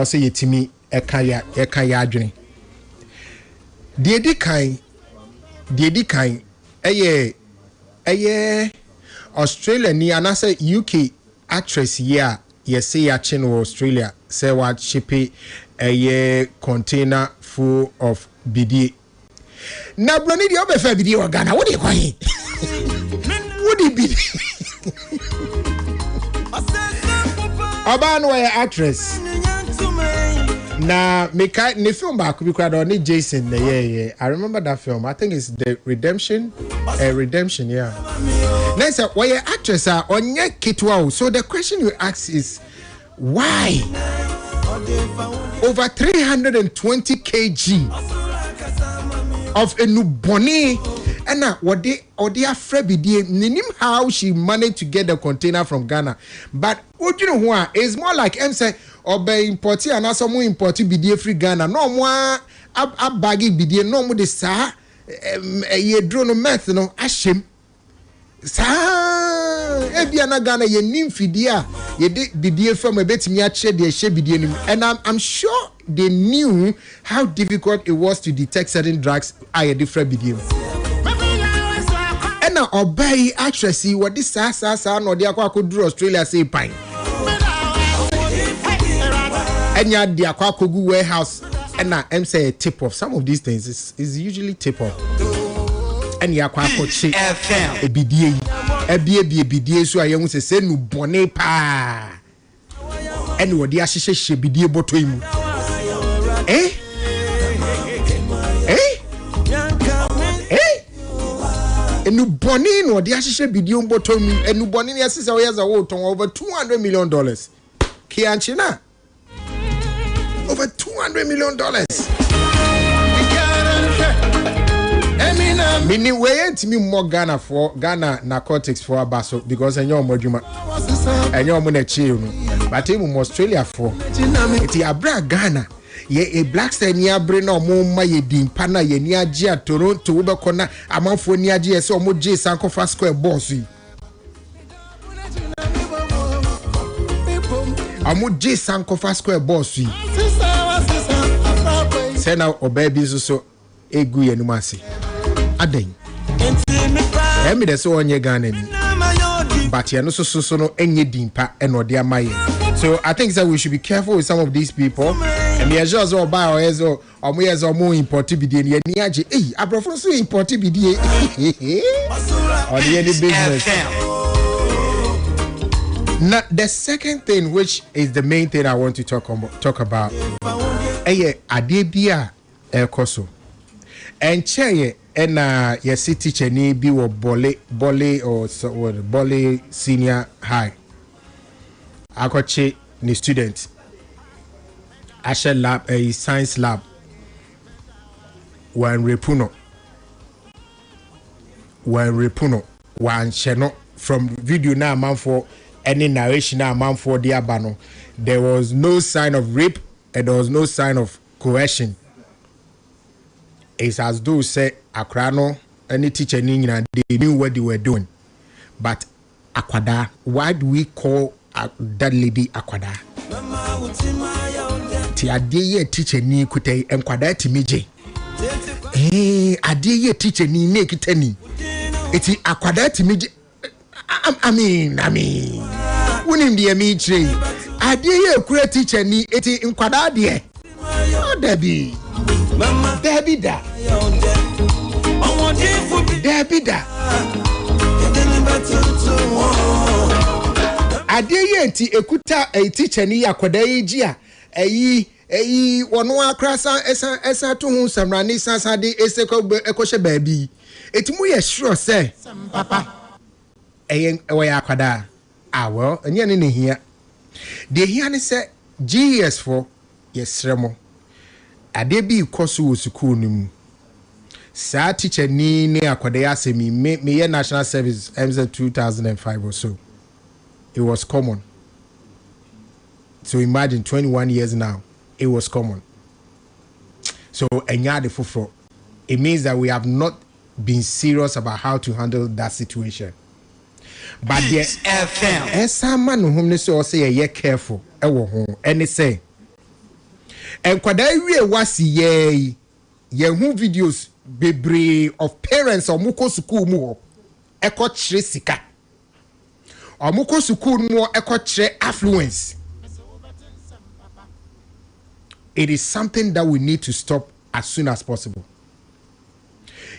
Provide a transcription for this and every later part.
say yetimi ekaya adwene de di kan eye Australia ni anase UK actress here yes say ya chino Australia say what ship a container full of bidie na broni di obefa bidie wa Ghana what dey call him what dey bidie Oban way actress na make ne film back bi kwado ni Jason yeah I remember that film. I think it's the redemption yeah. Next why actress are onye kitwa. So the question you ask is why over 320 kg of enuboni and now what they afrebidie ninim how she managed to get the container from Ghana. But what you know who is more like say obe importi and also more importi bidie free Ghana no more a baggy bidie no more the sa ye drone meth no ashim sa ebia na Ghana ye nim fidia ye de bidie from a betimi a che de she bidie nim. And I'm sure they knew how difficult it was to detect certain drugs a different bidie. And now obey actress what this sa no de akwa kodru Australia say pine and ya de akwa kogu warehouse and now am say a tip off. Some of these things is usually tip off and ya akwa kochi e bidie bidie so ayen say nu bone pa and what de ahihye bidie boto imu enu boni no de ahihye bidie boto imu enu boni ne asese we yaza wo ton over $200 million kianchi na over $200 million. Mini way me more Ghana for Ghana narcotics for Abaso because I know more juma. I know more chill. But even Australia for it abra Ghana. Ye a black star near brain or more my dimpana ye near Gia Toronto Ubacona amount for near GS or more J Sanko Fast Square bossy. Amu J Sanko Fast Square bossy. Say now or babies so a guy and mercy. Aden. Emi de so onye Ghana ni. But you know so no enye dimpa eno dia maye. So I think that we should be careful with some of these people. And they just all buy or ezo or mo yezo mo import bidie ni ani age. Eh, abrofo so import bidie. Or the any business. Now the second thing, which is the main thing I want to talk about. Eye adebia ekoso. And cheye and your city teacher ni be or Bole or so Bole senior high. I got che ni student. Asha lab a science lab. One repuno. One channel from video now man for any narration now man for the abano. There was no sign of rape and there was no sign of coercion. It's as though say Akrano any teacher they knew what they were doing. But Akwada, why do we call that lady Akwada? Ti adeye teacher ni kute enkwada timije. Adeye teacher ni ne kitani. Eti Akwada timije. I mean. Unim die mi tre. Adeye kure teacher ni eti enkwada de. Oh Debbie. Debbie da. Adeye enti ekuta a teacher ni Akwada yi a eyi wono akrasa esa to hu samrani sansa de ekoshe baabi etimu ye sure say papa we Akwada well enye ne hia de hia ne say GS for yesremo ade bi koso wo school nimu sa teacher ni ne Akwada ya semi me ye national service MZ 2005 or so. It was common. So imagine 21 years now, it was common. So it means that we have not been serious about how to handle that situation. But there's some man whom they say careful. And they say And kwada wie wasi ye hu videos bebre of parents omuko school mu eko kire sika. Omuko school mu eko kire affluence. It is something that we need to stop as soon as possible.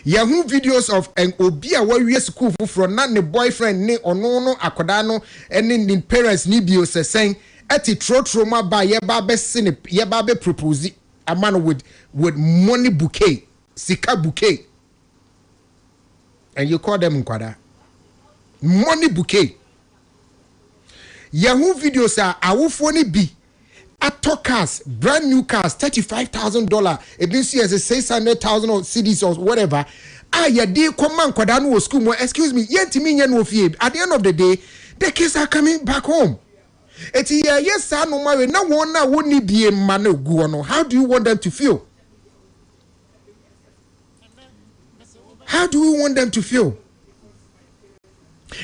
Yahoo videos of an obia where school from not the boyfriend ne ono akodano and the parents ni bio saying eti troma ba ye babe sin ye babe propose a man with money bouquet, sika bouquet. And you call them nkwada. Money bouquet. Yahoo videos are awufoni bi auto cars, brand new cars, $35,000. It means as a 600,000 CDs or whatever. Ya de command kwadanu school mo. Excuse me, yet me no fee. At the end of the day, the kids are coming back home. Eti yes sir no marry na one na woni be a man go no. How do you want them to feel? How do we want them to feel?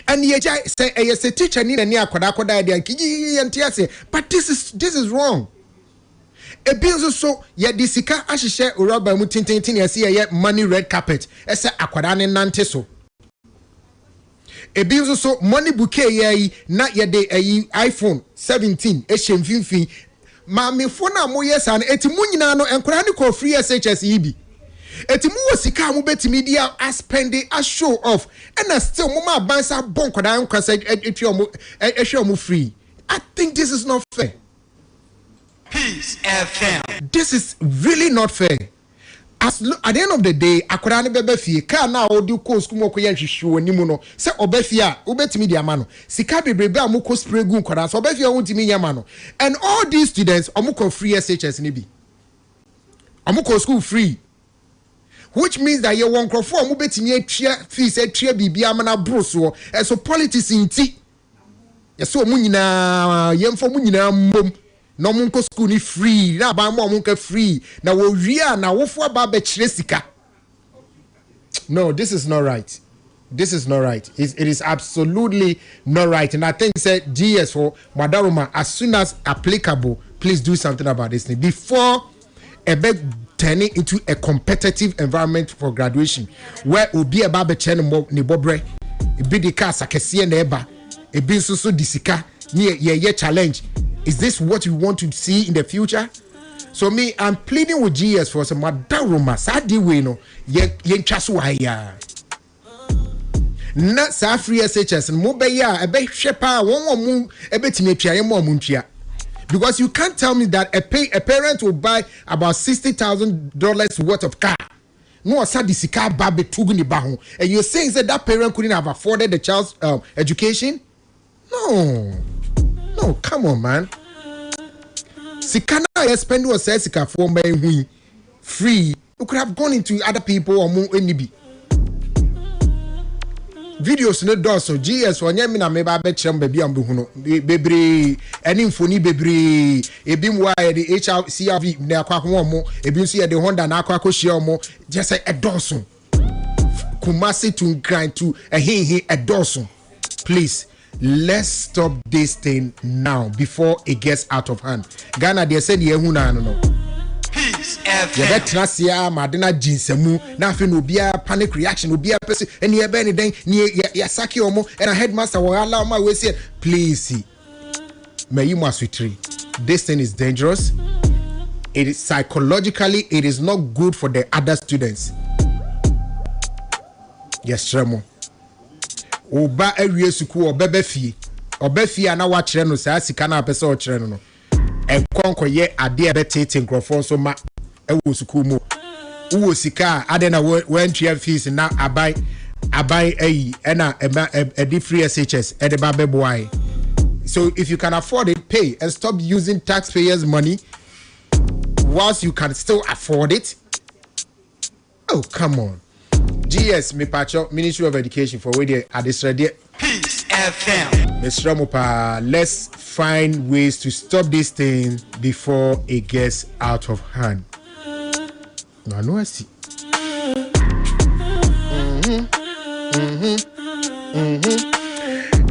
And ye say yes a teacher need any akoda but this is wrong. A bills so ye disika ashishe uraba mu tintin ye money red carpet ese akoda ne nante so. A bills so money bouquet ye na ye de iPhone 17 e shemfinfin ma me phone mo yes an eti mu nyina no enkora ne ko free SHS yibi. Eti mu wasika mu betimi dia a spending a show off and still mu ma bansa bon koda nkwasa ehwe mu free. I think this is not fair. Peace FM. This is really not fair. At the end of the day, akoda ne bebe fie ka na odi ko school mo ko ye hwehwe onimu no se obefie a obetimi dia ma no sika bebrebe a mo ko spray gun koda so obefie wontimi nyama no. And all these students omuko free SHS ni bi. Omuko school free. Which means that you won't conform mu betimi atwa fees atwa bibia mana broso and so politics inti yeso mu nyina yemfo mu nyina mom no munko school ni free na ba mo munko free na wo wia na wofo aba be kire sika. No, this is not right. This is not right. It is absolutely not right. And I think said GS for Madaruma, as soon as applicable, please do something about this thing before a big turning into a competitive environment for graduation where obi eba be chen ni bobre e be the car sakese na eba e be so disika ye challenge. Is this what we want to see in the future? So me, I'm pleading with GS for some Madaruma sadi we no ye ntwaso wa ya na sa free SHS mo be ya e be hwepa won mu e betimi atwa ye mo ntwa. Because you can't tell me that a parent will buy about $60,000 worth of car. No, the car babe tuguni bahu. And you're saying that parent couldn't have afforded the child's education? No, come on, man. Sikana spend was sika for me free. You could have gone into other people or more NB. Videos no do so GS wonye me na me ba be chem baby am behu no bebre eni mfoni bebre ebi mwa ye de HCRV na akwa ho mo ebi nso ye de Honda na akwa kohia mo just say edonso Kumasi to grind to a edonso. Please, let's stop this thing now before it gets out of hand. Ghana they said ye hu na no Peace FM. You better see madina jinsemu na afi no bia panic reaction obi a person and ye be anything ya saki omo and a headmaster will allow my way say please see may you must retreat. This thing is dangerous. It is psychologically it is not good for the other students. Yes tremo oba ewie suku obefie na wa kire no sa sika na pese o kire no enkonko ye ade ebetete nkrofo so ma ewo suku mu uwo sika ade na wentria fees na abai ayi na edi free SHS ede ba beboai. So if you can afford it, pay and stop using taxpayers' money whilst you can still afford it. Oh, come on. GS me pacho Ministry of Education for where they are this ready. Peace FM. Mr. Mopa, let's find ways to stop this thing before it gets out of hand. No, I see.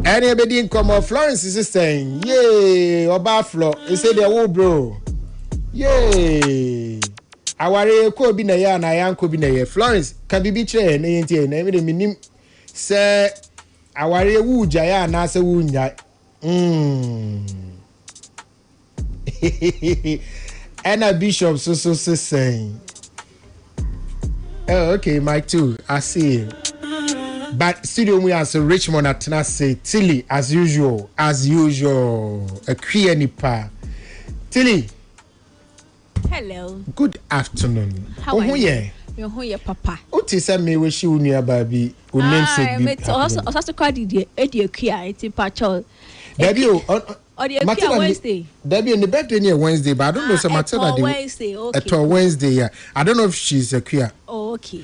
Anybody in come of Florence is saying, yay, Oba Flo. He said, oh, bro. Yay! Aware ko bi na ya na yan ko bi na ye. Florence, can be chere na yenti na me de minim se aware wu jaya na se wu nya. And a bishop so saying. Oh, okay, Mike too. I see you. But studio we are so Richmond at say Tilly as usual. A queer nipa. Tilly. Hello. Good afternoon. How are you? You're who your papa. Oti say me we shi unu baby. Unem me also call the queer it's patcho. Debbie Or the Wednesday. Debbie in the birthday near Wednesday, but I don't know so Matilda Wednesday, okay. At Wednesday, yeah. I don't know if she's a queer. Oh, okay.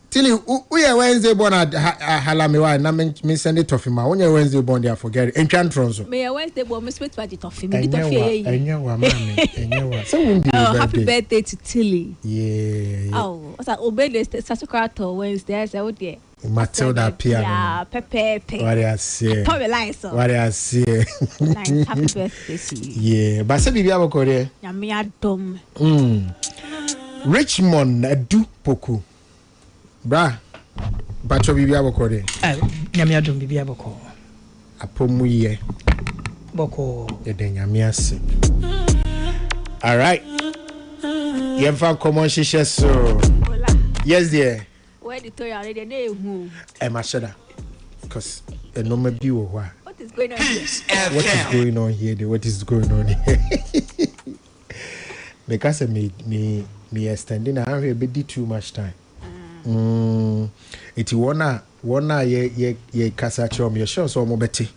Tilly, we are Wednesday born at Halamiwa, and I mean send it off him. When you're Wednesday born, they are forget it. And Chantronzo. May I Wednesday born, Miss Wit, it off him. So happy birthday to Tilly. Yeah. Oh, what's that? Obey the Sasukato Wednesday. I said, oh, dear. Matilda piano. Yeah, Pepe. What I say. Probably like so. What I say. Nice. Happy birthday to you. Yeah, but say bibi abokore. Yamia dom. Richmond adu poku. Bra. Bacho bibi abokore. Yamia dom bibi aboko. Apomu ye. Boko. Yede nyamia se. All right. Yemfa common shisha so. Yes dear. Where the toy already name Mashada. Because a normal view of what is going on here? What is going on here? What is going on here? Because me extending I have a bit too much time. It's one ye kasa chom ye show so mo beti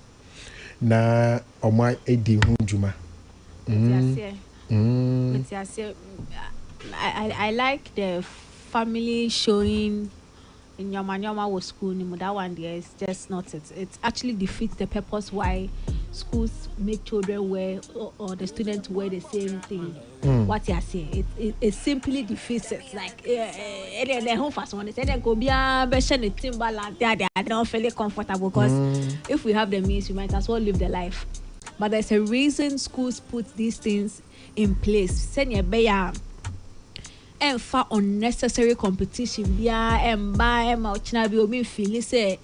na omo edi hu juma. I like the family showing in Nyama was school. That one there is just not it. It actually defeats the purpose why schools make children wear or the students wear the same thing. What you are saying, it simply defeats it. Like the home fast one, they go be a version of Timberland. They are not feeling comfortable because if we have the means, we might as well live the life. But there's a reason schools put these things in place. Send your bear. And for unnecessary competition, and buy china be obi feel say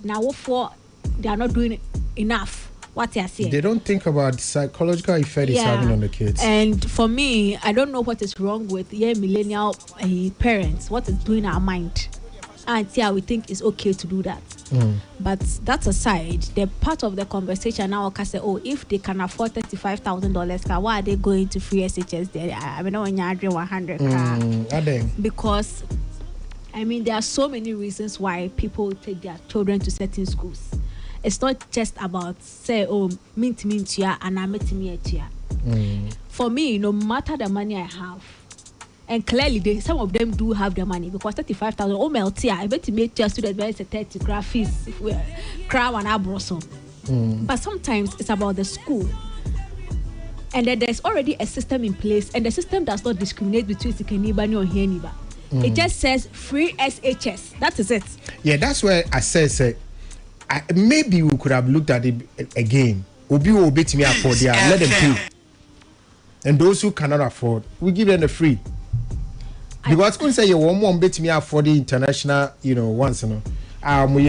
now for they are not doing enough. What they are saying. They don't think about the psychological effect it's having on the kids. And for me, I don't know what is wrong with millennial parents. What is doing our mind? And yeah, we think it's okay to do that. But that aside, the part of the conversation now can say, oh, if they can afford $35,000, why are they going to free SHS there? I mean, when you're 100, because I mean, there are so many reasons why people take their children to certain schools. It's not just about say, oh, mint yeah, and I met me here. For me, no matter the money I have. And clearly, some of them do have the money because 35,000. Oh, melty, I bet you make your students buy 30 graphics if we crown and abroso. But sometimes it's about the school, and then there's already a system in place, and the system does not discriminate between Sikanibani or Hieniba. It just says free SHS. That is it. Yeah, that's where I say, maybe we could have looked at it again. Obi will bet me afford there. Let them pay. And those who cannot afford, we give them the free. Because when say you want bet me afford the international, once moye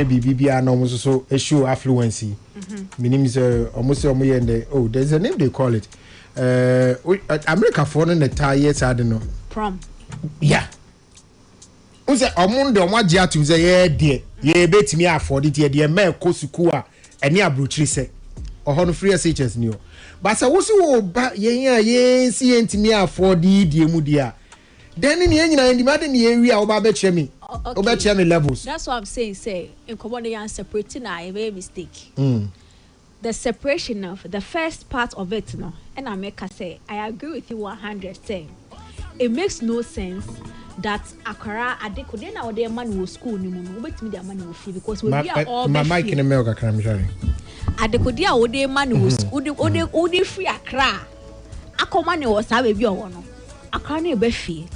BBB and almost so a show affluency. Meaning almost there's a name they call it. America foreign the years I don't know. Prom. Yeah. Who say Omundo Wajia to say dear, ye bet me afford it dear me kosukua and near brutri say or free SHS new. But I also ye see me afford the mudia. Then in the end, in the area, about me levels. That's what I'm saying. Say, in common and separating, I made a mistake. The separation of the first part of it, and I make a say, I agree with you 100. Say, it makes no sense that Akara Adekode now their money will school ni mu. Wait me their money will fee because we are all. My mic in America, can I be Adekode our their money will ode free Accra. Akomane was have baby or no. Accra ne be fee.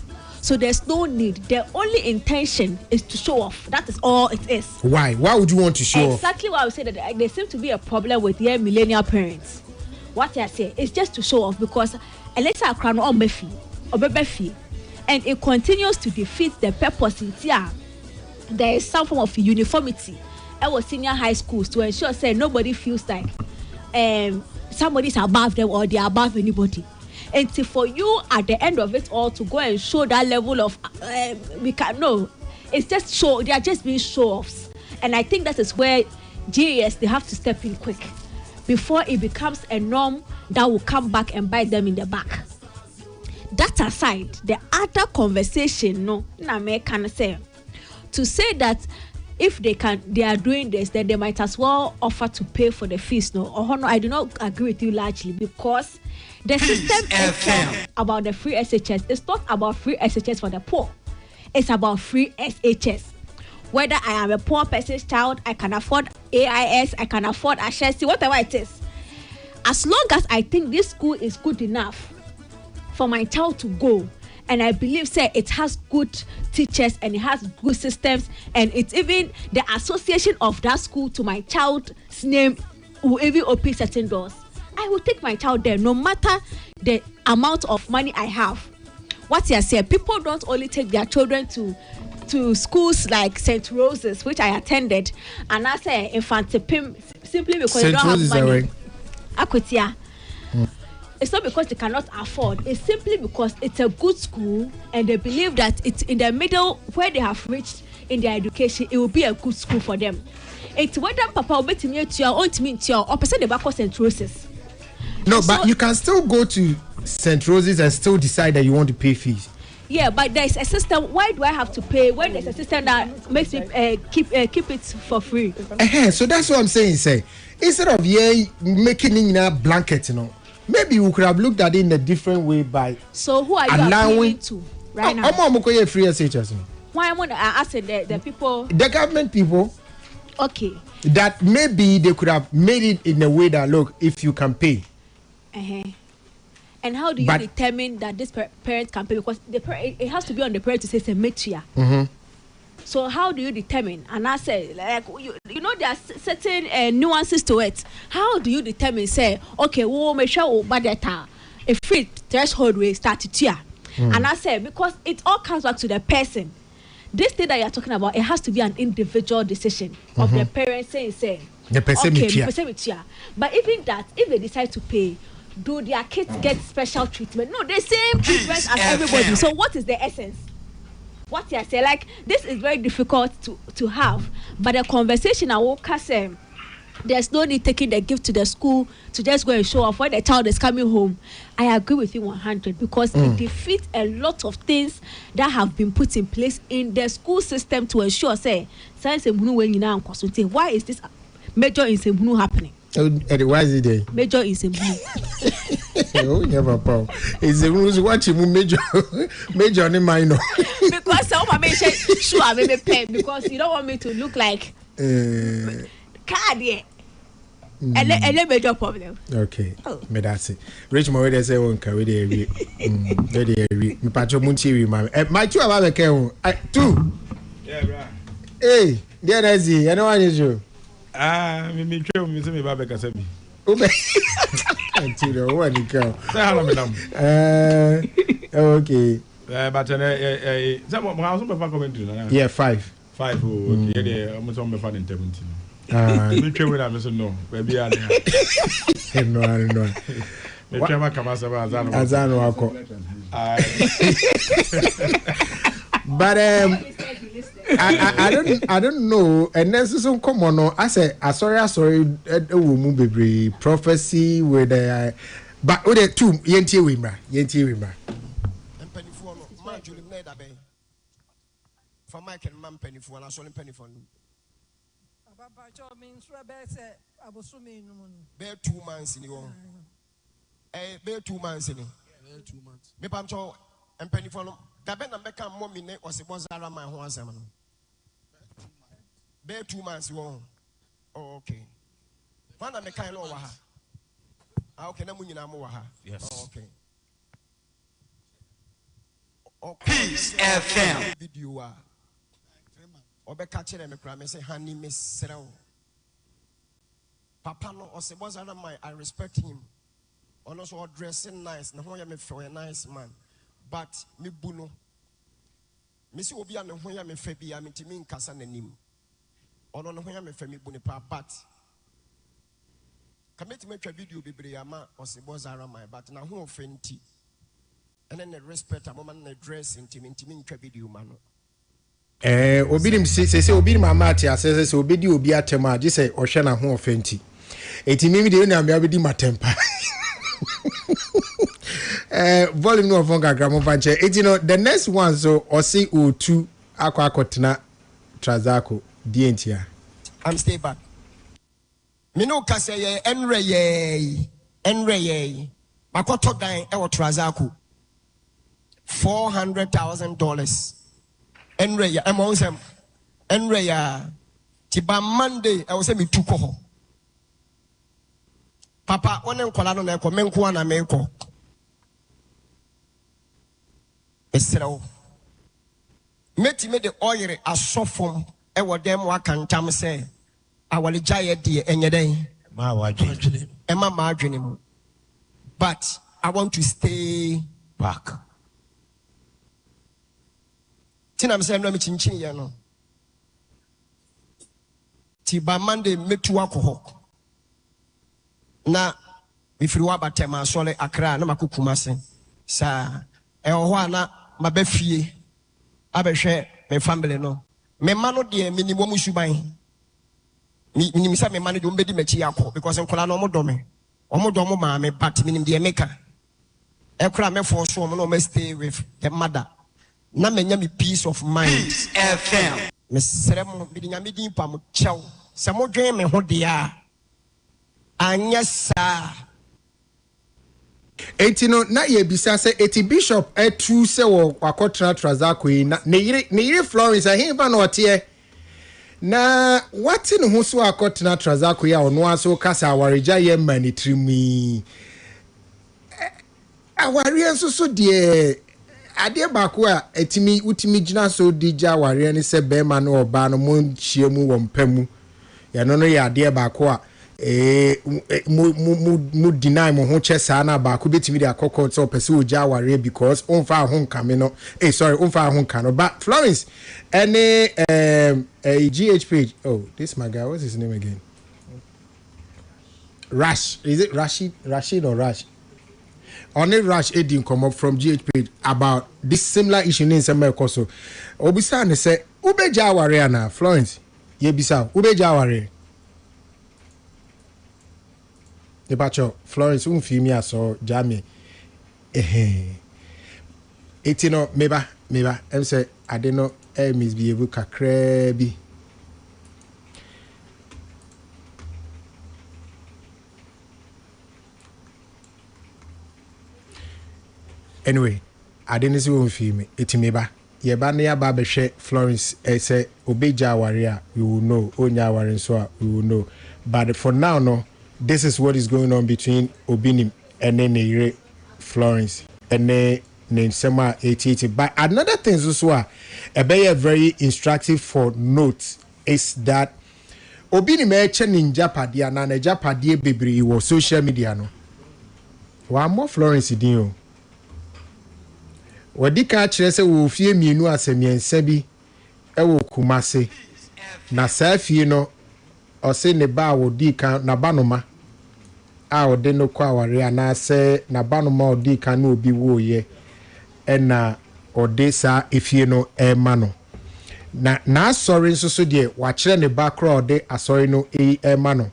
So there's no need. The only intention is to show off. That is all it is. Why? Why would you want to show off? Exactly what I would say, that there seems to be a problem with young millennial parents. What I say is just to show off because and let's say crown or befi, and it continues to defeat the purpose in here. There is some form of uniformity at our senior high schools to ensure say nobody feels like somebody's above them or they're above anybody. And so for you at the end of it all to go and show that level of we can no, it's just show, they are just being show offs. And I think that is where GAS they have to step in quick before it becomes a norm that will come back and bite them in the back. That aside, the other conversation no na me can say to say that if they are doing this, then they might as well offer to pay for the fees. No, or no, I do not agree with you largely because the system is about the free SHS. It's not about free SHS for the poor. It's about free SHS. Whether I am a poor person's child, I can afford AIS, I can afford Ashesi, whatever it is. As long as I think this school is good enough for my child to go, and I believe say it has good teachers and it has good systems, and it's even the association of that school to my child's name will even open certain doors, I will take my child there no matter the amount of money I have. What you say, people don't only take their children to schools like St. Rose's, which I attended, and I say Infante Pim simply because they don't have money. Akutia. It's not because they cannot afford. It's simply because it's a good school and they believe that it's in the middle where they have reached in their education. It will be a good school for them. It's whether Papa will be to me or person the back of St. Rose's. No, but you can still go to St. Rose's and still decide that you want to pay fees. Yeah, but there's a system. Why do I have to pay when there's a system that makes me keep it for free? So that's what I'm saying. Say instead of making it in a blanket, maybe we could have looked at it in a different way by. So who are you appealing to right now? I'm free SHS. Why am I asking the people? The government people. Okay. That maybe they could have made it in a way that look, if you can pay. And how do you determine that this parent can pay? Because it has to be on the parent to say metia. So how do you determine? And I say, like you know, there are certain nuances to it. How do you determine? Say, okay, we'll make sure budget a free threshold will start to tier. And I say because it all comes back to the person. This thing that you're talking about, it has to be an individual decision of the parents saying, the person okay, but even that, if they decide to pay, do their kids get special treatment? No, the same treatment as everybody. So what is the essence? What you say? Like this is very difficult to have. But the conversation I will say, there's no need taking the gift to the school to just go and show off when the child is coming home. I agree with you 100 because it defeats a lot of things that have been put in place in the school system to ensure say science and why is this major in Sembunu happening? Why is it there? Major in Sembunu. Oh, never power. Is the rules watching major and minor? Because some of me say sure I may pay because you don't want me to look like card yeah. And major problem. Okay. Me that's it. Rich mo we say won ka we dey wi. We dey wi. Me patcho munchi wi ma. My two aba be ken o. Two. Yeah, bra. Hey, there is he. I know one is you. Me twa me say me ba be kasa bi. Ube. Until the one you go. Say hello madam. Okay. But say mo house be fa commentary na. Yeah, 5. 5 okay. Yeah, I'm so be fa in 17. Me twa we na me say no. Baby ya na. No. Me twa ma kama say azano wako. But I don't know. And then some come on. I say sorry. Baby prophecy with the but with the two yenti wimra. For Mike and Mam penny for and a penny for bear 2 months in your bear 2 months in it. 2 months. Me pancho and penny for that ben and become more minute or se was around my horse. Bear 2 months you won't. Oh, okay. One of the kind of how can I move you? Yes. Oh, okay. Peace FM. Video Obe catch them me say honey miss Serao. Papa no or se was my I respect him. also dressing nice. Na hoya me for a nice man, but me buno. Me si obi a me hoya me fe bia me timi nkasa nanim. Ono no hoya me fe me buni pa, but kameti me twa video bebre ama osibo zara my, but na ho ofenti. And then the respect a moment the dress intimi ntwa video mano. Obinim se obinim amati asese se obedi obi atema je se ohwe na ho ofenti. Eti mimi de na me abedi matempa. Volume no vonga gramo panche. Eti no the next one so osi o2 akotena Trazako dientia. I'm stay back. Me no kase ye enre makoto dan e wo Trazako $400,000. Enre ya emonsem enre ya tiba Monday I was say me tuko ho papa one nkola no na ekọ menko na menko esrew meti me de oil asofom e wo dem waka ntam say awale jaye de enye den Ma wadwene. Emma ma adwene mu, but I want to stay back. I'm saying, no, chinchin, you know. Tiba Monday, make to alcohol. Na, if you want to my sole akra, no makukumase. Sa, eohana, ma befie, abeshe, me family no. Me mano de minimum subai. Me say me mano do mbedi me chiako because nkola no modome. Omodomo ma me but minim de maker. Ekra me for so no me stay with the mother. Na menya me peace of mind. Peace FM. Me serem bidinya me din pa mo chew. Se mo dwen me ho de a. Anya sa. Eti no na ye bisa se eti bishop etu se wo akotena Trazako yi na ne yire Florence ahemfa na ote na wati no ho so akotena Trazako yi a ono aso kasa awareja ye mani trimi. Aware enso so de ade baako a etimi utimi gina so dija aware ne se be ma na oba no mo chie mu wo mpamu ya no ya ade baako a mu deny mo ho chesa na baako betimi de akokọ so pese oja aware because onfa ho nka me no sorry onfa ho nka no but Florence any a GH page. Oh, this my guy, what's his name again? Rash, is it Rashid or Rash? Only Rush Edin come up from GH page about this similar issue in America. So, Obisa ne say, Ube Jaware na Florence. Ye bisa, Ube Jaware. The bacho Florence unfimi aso Jami. Etino meba. Em say I don't know. Misbehave kakrebi. Anyway, I didn't see one film. Etimeba. Yeba ne yaba behwe Florence say obeja warrior. We will know. Onya warrior so we will know. But for now, no. This is what is going on between Obinim and then Florence and then Sema 80. But another thing also a very instructive for note is that Obinim in Japadia and a Japadia baby was social media no. One more Florence dio. Wadika chese wo fie mienu asemiense bi ewo Kumase na safie no ose ne ba wo di kan na banoma a ode no kwa ware na se na banoma odi kan no obi wo ye ena ode sa efie no e ma no na asori nso so de wa kire ne ba kra ode asori no e ma no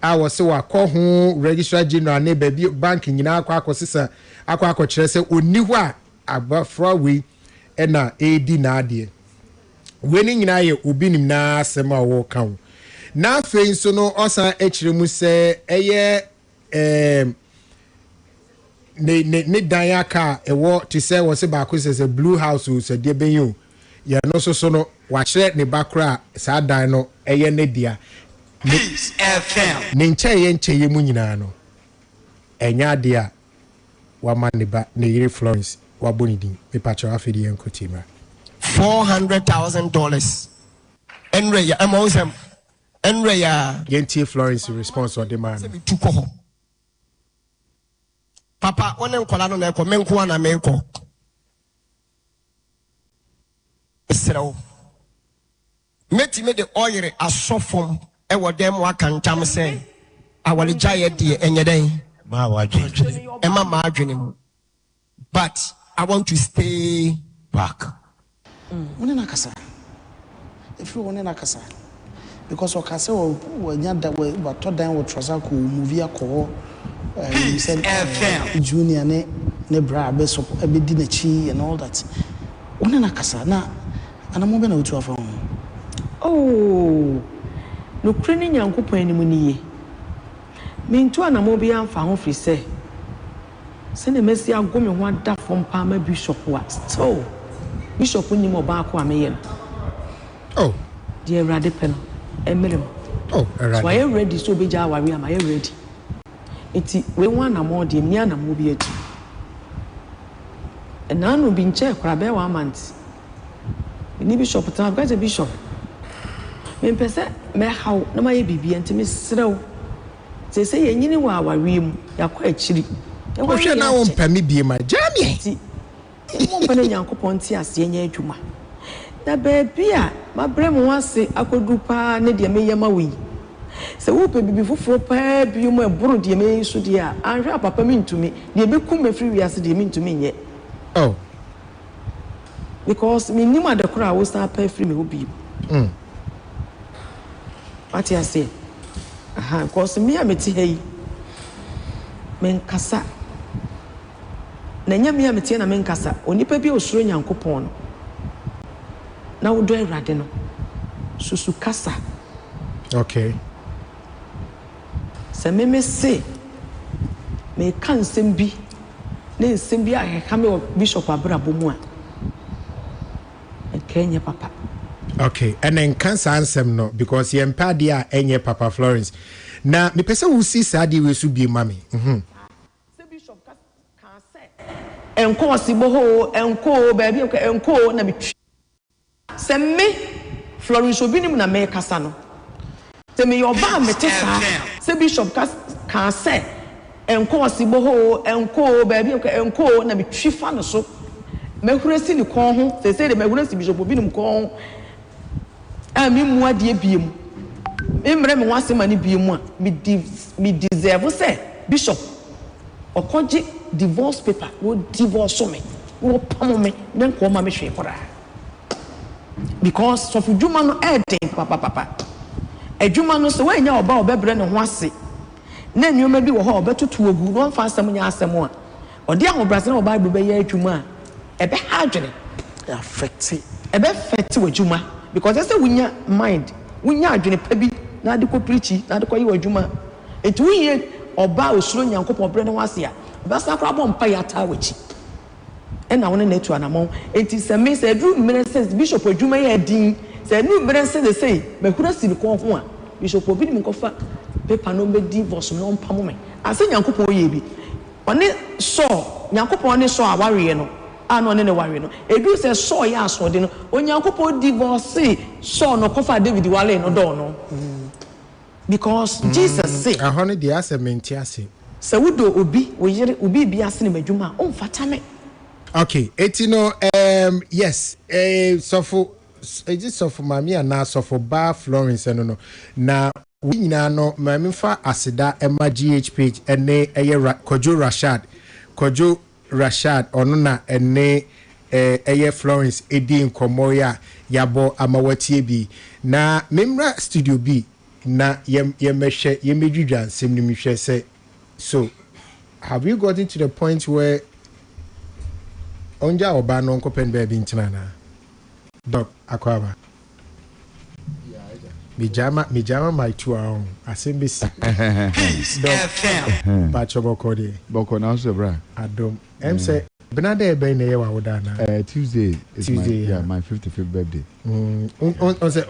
a wo se wa kọ ho registrar general ne ba bi bank nyina akọ kire se oni ho a abafra we ena edi na ade we ni nyina ye obi nim na asema wo kan na fe nso no osan ekire mu se eye ne dan aka ewo to say wo se ba ko se blue house o se de benyo ye no so no wa kire ne bakra sa dan no eye ne dia Peace FM. ne nche mu nyina no enya de a wa ma ne ba ne yire Florence wabonidi me pacho afedi enkotima $400,000 enre ya emonsem enre ya yentie Florence response on the man Papa, one nkola no na ekọ menko ana menko. Esrew. Meti me de oyere asofom e wo dem waka ntam se awale jaye de enye den. Ma wadwen. Emma ma adwene mu. But I want to stay back. One na kasa. If you one na kasa. Because o kasa o nyada we to dan wo trosa ko movie akọ FM junior ne bra be so be di na chi and all that. One na kasa na anamo be na otu afa. Oh. No kreni nyankopon animu niye. Me ntu anamo be amfa ho firi se. Se na mesi agome ho ada fom pa ma bishop wa. So bishop ni mo ba ko ameye. Oh. Dear Radipel. Emirem. Oh, so I am ready so be ja wari am I ready. Eti we wan na more dem ni anamo bi atu. And now no be nche kra be 1 month. Ni bishop tan got a bishop. Me pese me how na my bibi enti me srew. Say ye nyini wa wari mu yakọ akiri. E wo hwe na wo mpa me bie ma jamie. Ti. Mo mpa na Nyankopon ti ase nya adwuma. Na baby a ma brem wase akodu pa ne de me yema wi. Se wo pe bibi foforo pa bi mo eburu de me so de a anhwe papa me ntumi de be kum me free wi ase de me ntumi nye. Oh. Because me nima de kura wo sta pa free me obi. What you say? Aha, because me a meti hey. Men kasa. Na nya me a meti na men kasa. Onipa bi osuro Nyankopon no. Na wo do Awurade no. Susu kasa. Okay. Se me say me kan nsem bi. Na nsem bi a heka me bishop abrabo mu a. Enkenye papa. Okay, and then cancer answer no because ye empadia enye Papa Florence. Na me pese wo si sadi we su bi mami. Se bishop kan say enko sibo ho enko ba bi enko na bitwi. Se me Florence obi nim na me kasa no. Se me yoba mete sa se bishop kan say enko sibo ho enko ba bi enko na bitwi fa no so. Mehuresi ni kon ho se de mehuresi bishop obi nim kon ho. Me mua de biem emre me wase mani biem a me deserve say bishop okoje divorce paper wo divorce me wo pam me den ko ma me hwe kora because of djuma no eden papa adwuma no so wanya oba obebre ne ho ase na nyoma bi wo ho obetutu ogu no fa asem nya asem a ode ahobrase na oba be ye adwuma a ebe ha adwene affect ebe fete adwuma because I say wunya mind wunya adwene pa bi na de ko preachi na de ko yi wadwuma etu wuye oba osuro Nyankopon bre ne wase a oba sa kra bo mpa ya ta wachi e na wona netu anamon enti se me se dru mmere says bishop adwuma ya din se nu mmere says say mahura si ko ho a bishop obi ni mkofa paper no be divorce no mpamo me ase Nyankopon ye bi one so Nyankopon ne so aware no ano ne ware no edu se so ya asode no Onyankopon divorce so no kofa David wale no do no because Jesus say ahone de asementi ase se wudo obi wo yire obi bi ase ne madwuma o mfata me. Okay, etino yes sofo sofo mami ana sofo ba Florence no na we nyina no mami fa aseda ema GH page ene eye Kojo Rashad onuna ene eye Florence edi nkomo ya yabo amawati bi na memra studio bi na yemehwe yemedwudwa nsem ni mehwe say so have you gotten to the point where onja oba no nkopen baby ntina na doc akwaba mijama my 2 hour asembisi FM bachoboko de boko na so bra adom say benada e ben ye wa woda na Tuesday is my 55th birthday on say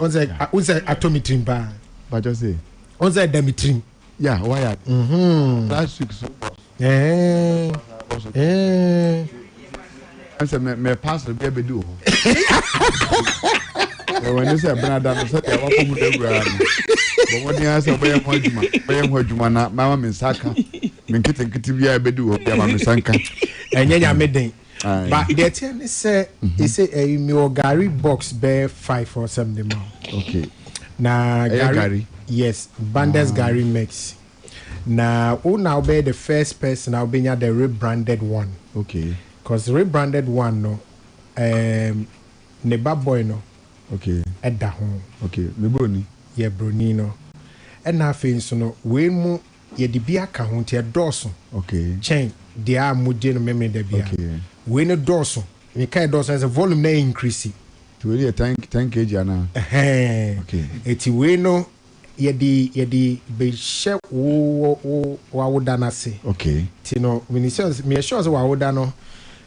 atomitrim ba just say on say demitrim why last week so I said me pastor be do when you say brother no say wa ko mu da bra but when you say boy ho adwuma na mama me saka Menkete bia bedu obi ama mesanka. Enye nyame den. But the thing is say me Gary box bear 5 or 7 the month. Okay. Na Gary. Yes, Bandes Gary mix. Now who now be the first person I'll be the rebranded one. Okay. Cause rebranded one no neba boy no. Okay. Edda home. Okay. Me broni. Yeah, broni no. And na fe so no we mu ye de bia ka ho te dɔɔso. Okay. Chain dia mudie no meme de bia. Okay. We no dɔɔso. Me kai dɔɔso as a volume na increase. To really 10 kg ana. Okay. Eti we no ye di be she wo woda na se. Okay. Ti no me sure say woda no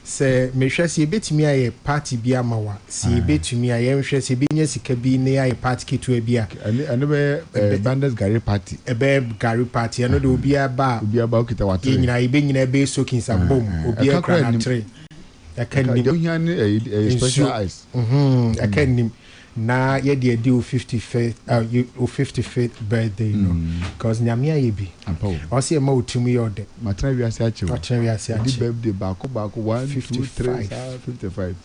se me hwɛ se ebetumi aye party bia ma wa. Se ebetumi aye hwɛ se bi nya sika bi na aye party kitu bia. Ane be Banders Gary party. Ebe Gary party ano de obi aba okita watre. Ye nyina ebe nyina be soaking some boom. Obi akra na tre. Akanim. Don't hear any special eyes. Akanim. Na ye de do 55th birthday no. Cause nyame aye bi. O se ma otumi yo de. Matra wi ase ache. Matra wi ase ache. Birthday back 1 2 3 55.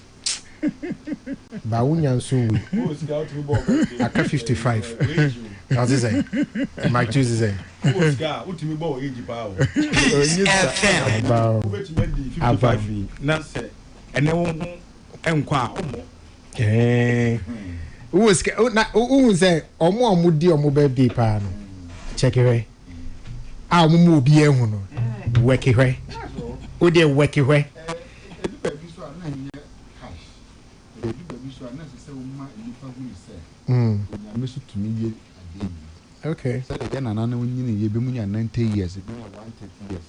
Ba unya nso wi. Aka 55. How's it say? My choose say. Who's guy? Utimi bo age pa o. About 55. Na say ene wo enkwa omo. Who say omo di omo birthday pa no. Check it. Ah omo obi ehun no. Work it hwe. O dey work it hwe. Okay. So again, another when you be 90 years, 130 years.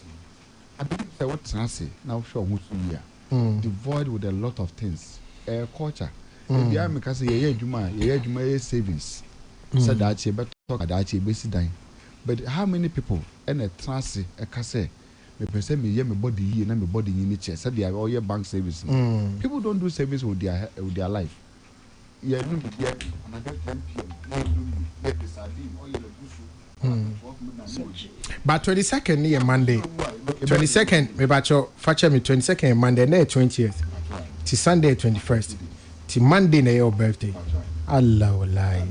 I believe that what say now sure who's here. Devoid with a lot of things. Culture. If you are because ye juma savings. So that you better talk that you basic dying. But how many people and a trance a casse me person me ye me body ye na me body in nature. So they are all your bank savings. People don't do savings with their life. Yeah, no, yeah, another 10 p.m. But 22nd near Monday. 22nd, me bacho facha me 22nd Monday, na 20th. Ti Sunday 21st. Ti Monday na your birthday. Allah wallahi.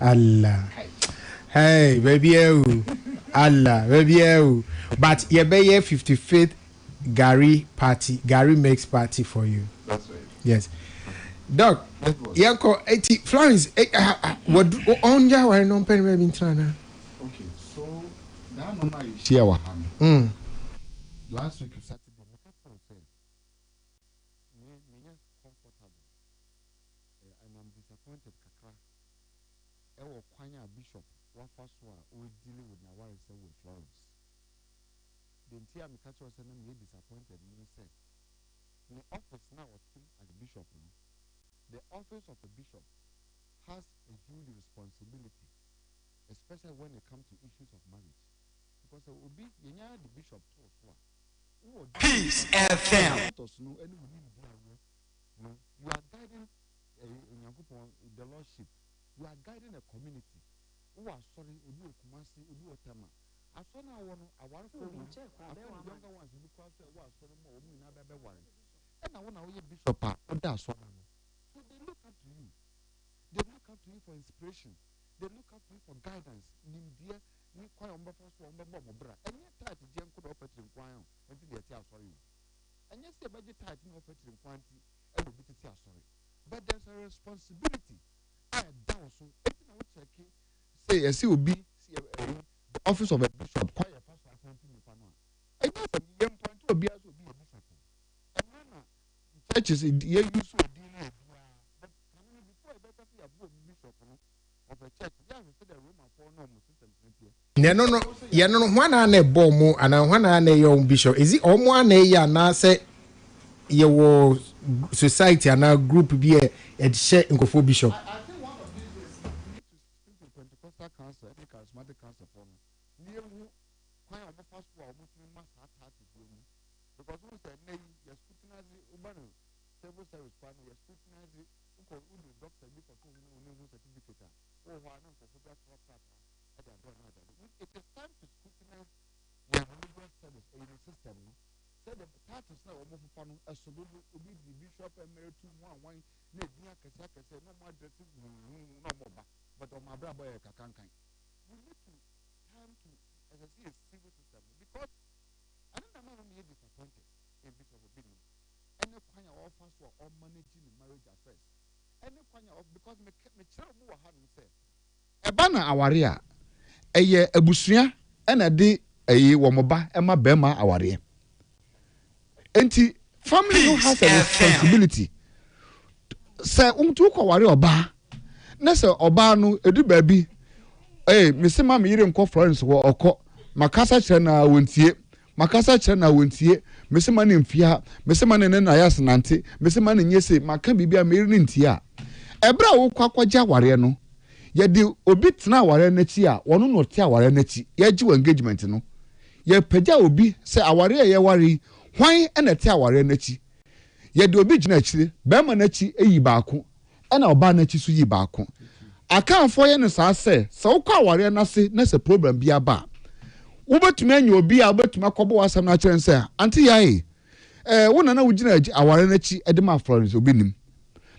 Allah. Hey, baby you. Allah, baby you. But ye be 55th Gary party. Gary makes party for you. That's right. Yes. Doc, yanko Florence what on ya why no pen me intrana. Okay, so that no na share wa ham. Last week Saturday me ka say me comfortable. And I'm disappointed kakra. E wo kwanya bishop wa faso a we dealing with na why say with Florence. The entire me ka say me disappointed me say. The office now was as bishop. The office of a bishop has a huge responsibility, especially when it comes to issues of marriage. Because it will be the bishop Peace FM. You are guiding the lordship. You are guiding a community. Who are sorry, Udu Kumasi, Udu Otama. As soon as I want to younger ones because they were sorry more women are worried. And I want to bishop or that's one. So they look up to you. They look up to you for inspiration. They look up to you for guidance. Nimdia, ni kwa omba first one omba mobra. And yet tight the jam could offer to inquire until they tell sorry. And yes, the budget tight no offer to quantity and will be to tell sorry. But there's a responsibility. I down so everything I would say yes, it will be the office of a bishop quite a first appointing the panel. And yes, the young point to be as will be a bishop. And then churches in the use of no hwana na ebo mu ana hwana na your bishop is it omo na ya na say your society and group be a share nkofo bishop. I think one of these is Pentecostal council, charismatic council for me. Near who quite a first war because we say nay you scrutinize urban civil service partner you scrutinize because who the doctor before no certificate or who are not for that it is time to scrutinize your legal service a system said the titles now move for a solution obi the bishop emirate to one na dia kese no more dressing no more but on my brother kakankan we need to time to as I see a civil system because I don't know me disappointed in Bishop Obini any kind of offers for all managing the marriage affairs any kind of because me chira mu wa hanu say eba na aware a eye abusua na de eye wo moba ema bema aware enti family no has a responsibility say untu ko ware oba na say oba no edu baabi me se ma me yire nko Florence wo okọ makasa kire na wontie me se ma ne mfia me se ma ne na yas nante me se ma ne nyese maka bibia me yire ntie a ebra wo kwakwaja ware no ye di obi tena ware na chi a wono no tie ware na chi ye gi engagement no ye pagya obi se aware ye ware hwan na tie ware na chi ye di obi gina chire be ma na chi eyi baako na oba na chi so yi baako akanfo ye no saa se wokọ aware na se na se problem bia ba wobetumi anya obi a wobetumi akobo wasam na kire nse anti yae wona na wugina aware na chi edema Florence obi nim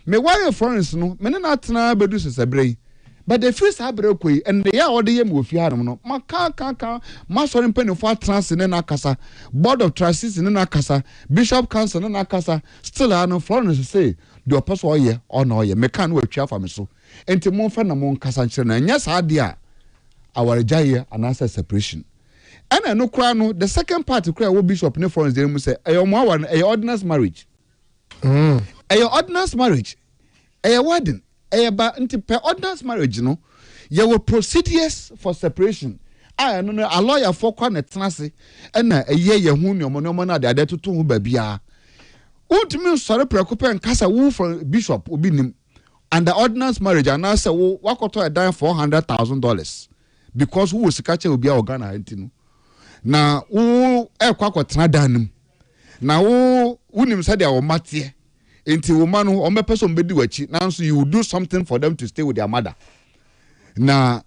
me ware Florence no me na atena bedu sesebrei but the first abre koi and the ya ode yem wo fi hanom no maka ma sori mpanifo atranse ne na kasa board of trustees ne na kasa bishop council ne na kasa still no Florence say the apostle oye ona oye me kan wo atwa fa me so enti mo fa na mo kasa nkire na nya sa de a aware jaye anasa separation ana no kra no the second part kra wo bishop ne Florence dey mu say ayo mo aware ayo ordinance marriage ayo ordinance marriage ayo wedding ba nti per ordinance marriage no ye were procedures for separation I no a lawyer for kwa na tenase na ye hu nyomo na de toto hu ba bia untimi sore prekope nkasa wu from bishop obi nim and the ordinance marriage and say wo wakoto a dan $400,000 because who was kache obi a organa ntinu na wo kwakọ tena danim na wo unim say dia wo matie enti woman no o mepeso mbedi wachi nanso you do something for them to stay with their mother na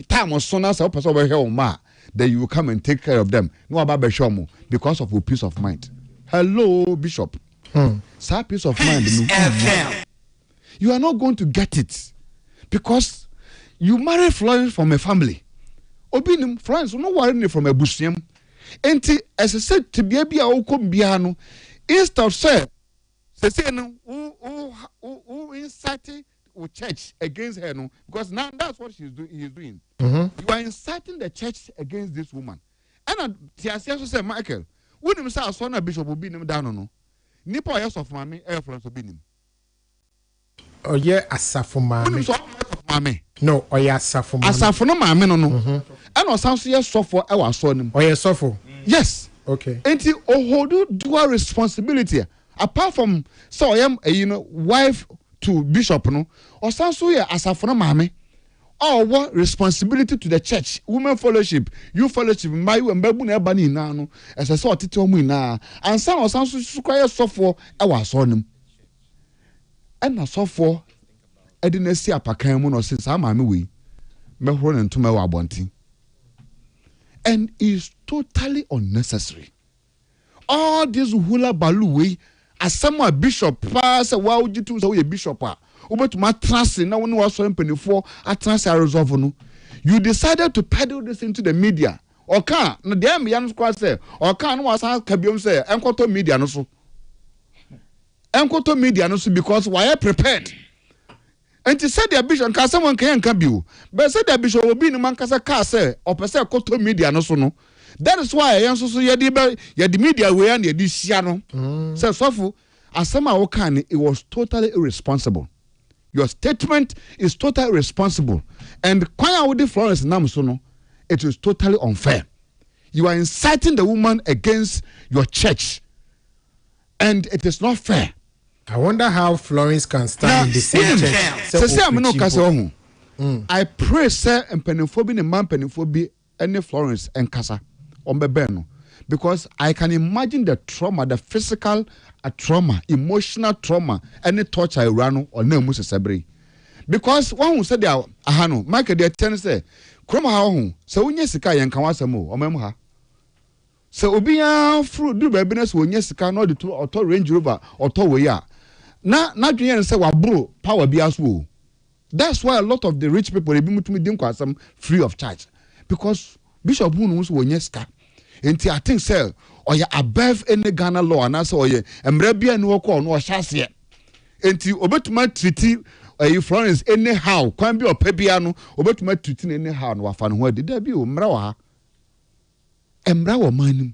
time so na say person be here ma then you will come and take care of them no about be show because of your peace of mind. Hello bishop sir, peace of mind no. You are not going to get it because you marry Florence from a family obinim Florence no worry from a busiam enti as I said to be a okom bia no instead of say say no who inciting the church against her no because now that's what he is doing. You are inciting the church against this woman and Tiasia say Michael when him say asona bishop obi nim down no nipa yes of mame Florence obi nim oh yeah asafo mame no oh yeah asafo mame asafo no mame no and osanso yes sofo e wa so nim oh yeah sofo yes okay enti hold dual responsibility apart from so I am wife to bishop no osanso ye asafo no mame or what responsibility to the church women fellowship you fellowship my mbabu na eba ni na no ese so otete omu na ansa osanso sukwaye sofo e wa so nim na sofo edinasi apakan mu no se sa mame we mehoro ne ntoma wa abonti and is totally unnecessary all this hula balu we asama bishop pass wa ujitu so we bishop a obetuma trance na woni waso mpanifo atrance a resolve no you decided to peddle this into the media oka na de am yan kwa say oka no wasa kabiom say enkoto media no so because why are prepared and said the bishop can someone can biu but said the bishop obi ni man kasa ka say opese koto media no so no. That is why I so ye the media we and ye di sia no say sofu asema wo kan it was totally irresponsible. Your statement is totally irresponsible and kwanya wo di Florence nam so no it is totally unfair. You are inciting the woman against your church and it is not fair. I wonder how Florence can stand in the same church. Say am no kase ohu. I pray say empanifo ne man panifo bi ene Florence and kasa no because I can imagine the trauma, the physical trauma, emotional trauma, any torture I ran or no musesebre. Because one who said there ahano, Michael de ten say, Kroma how so when you sika yan kawasa mo or memha. So obiya fruit do baby na so onye sika no de to auto Range Rover auto we ya. Na dwen say wabro power bi aso. That's why a lot of the rich people they be mutumi dim kwasam free of charge because Bishop Hunu so onye sika. Enti I think say oya above any Ghana law and say oye emre bia ni woko no ohase. Enti obetuma treaty Florence anyhow kwan bi opabia no obetuma treaty anyhow no wafa no ho adi da bi o mra wa ha. Emra wo manim.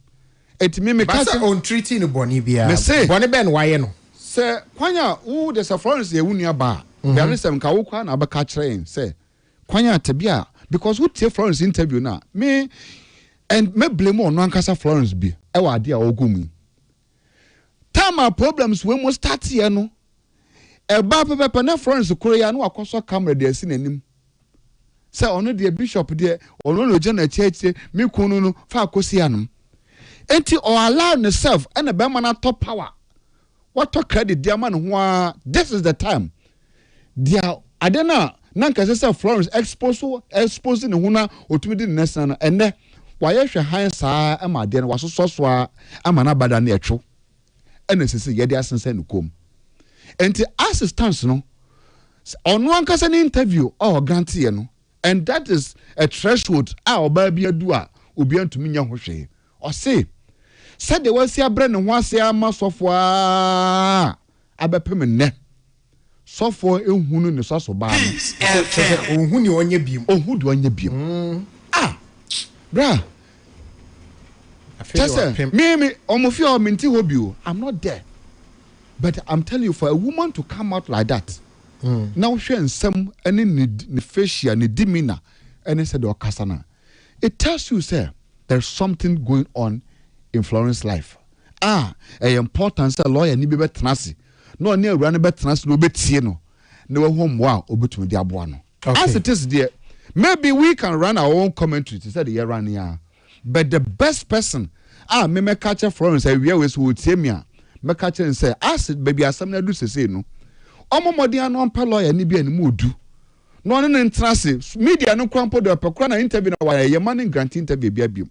Enti me kasa on treaty no boni bia. Boni ben waye no. Say kwanya wo de say Florence ye wunua ba. There is some ka wo kwa na abaka kire say kwanya tabia because who take Florence interview na me and me blame on ankasa Florence bi e wa ade a ogumi. Time problems we mo start here no. E ba pepe na Florence kuro no akoso camera de asi nanim. Say ono de bishop de ono no je na cheche me kunu no fa akosi anum. Enti or allow yourself and be man top power. What to credit dear man who this is the time. Dear Adena nanka say Florence exposing huna otumi di nessa and ne why hwe han saa e ma de no waso so a amana bada na etwo ene sese ye de asense no kom enti assistance no ono ankasa ni interview or grant ye no and that is a threshold oba bia du a obi antumi nya ho hwe o say said the was here brand ho ase ama sofo a abepem ne sofo ehunu ne so ba no ohun ni onye biem ohun de onye biem bra me omofio minti hobio I'm not there but I'm telling you for a woman to come out like that now she and some any ni facial ni demeanor any said or kasana it tells you sir there's something going on in Florence life a importance a lawyer ni be tenase no na awura ne be tenase no betie no na wo hom wa obetumi de aboa no as it is there maybe we can run our own commentary to say the year run here but the best person me catch Florence we always would say me me catch and say as baby asam na do say no omomodi an on lawyer ni bi animu odu no no ntrase media no kwampo de pekra na interview na wa ye man grant interview bia biom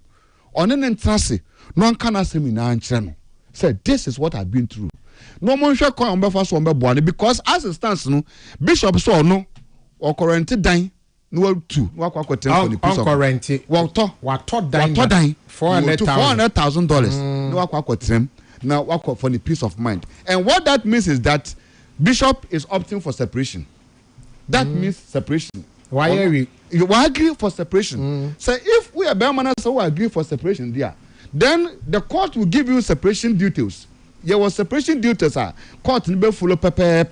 on no ntrase no kan asem na ankyere no say this is what I've been through no mon hwe kon be fa so be boane because as it stands no bishop so no or current dan no two no akwakotem for the piece of current wato dan $400,000 no akwakotem now work for the peace of mind and what that means is that bishop is opting for separation that means separation why you agree for separation so if we are better so agree for separation there then the court will give you separation details. There was separation duties court ni be follow pepe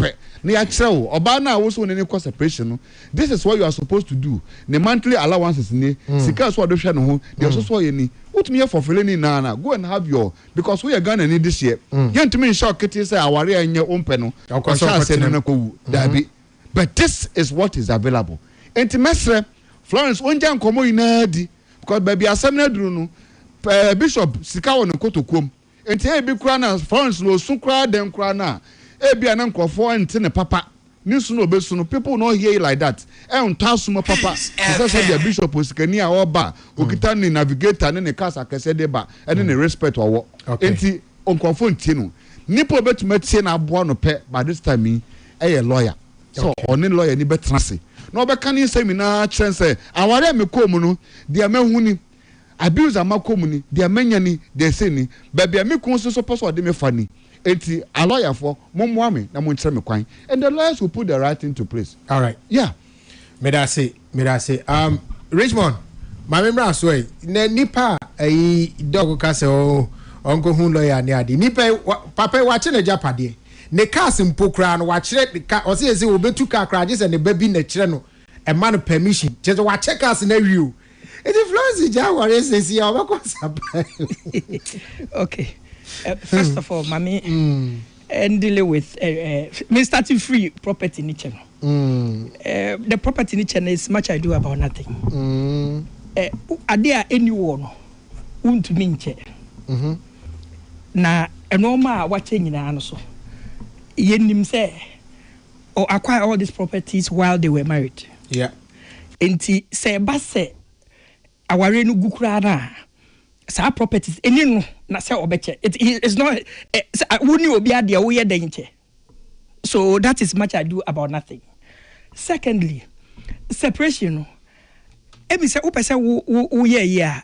na ya kire oba na wo so ne separation. This is what you are supposed to do. The monthly allowances ni sika so do hwe no ho dey so ye ni utumi ye for filling na go and have your because we are Ghana ni this year yentumi shock it say aware anye ompe no say na ko dabi but this is what is available. Enti mesre Florence onja nkomo ina di because baby asem na duru no bishop sika won kotokom enti e bi kura na Florence lo su kura den kura na e bi anan krofo enti ne papa ni su no obesu no people no hear like that e unta su mo papa say the bishop osikani a oba okita ni navigator ne kasa kese de ba e ne respect wo enti onkrofo nti no nipo betuma tie na aboa no pe by this time e ye lawyer so oni lawyer ni betrase no obeka ni seminar chense aware me komu no dia mahuni abuse amakomuni dia manyani dia seni babia me kun so person de me fani enti a lawyer for mommoa me na mo nkyere me kwan and the lawyers will put the right thing to place. All right, yeah, me da say Richmond my member so na nipa dog ka se onko hu lawyer ni ade nipa papa wa che na japade ne cars mpokra no wa kire o se ese obetu ka kra je se ne baby na kire no e man permission je wa check cars na wiu it influence ja worry say see o ba okay. First of all, mommy, and dealing with me starting free property in each the property in each is much I do about nothing. Are there anyone who to minche? Na a normal watching in an so yenim say or acquire all these properties while they were married. Yeah. Enti say basse aware no gukura na sa properties any no na say obeche it is not woni obi ade wo ye denche. So that is much ado about nothing. Secondly, separation. Ebi say upese wo ye ya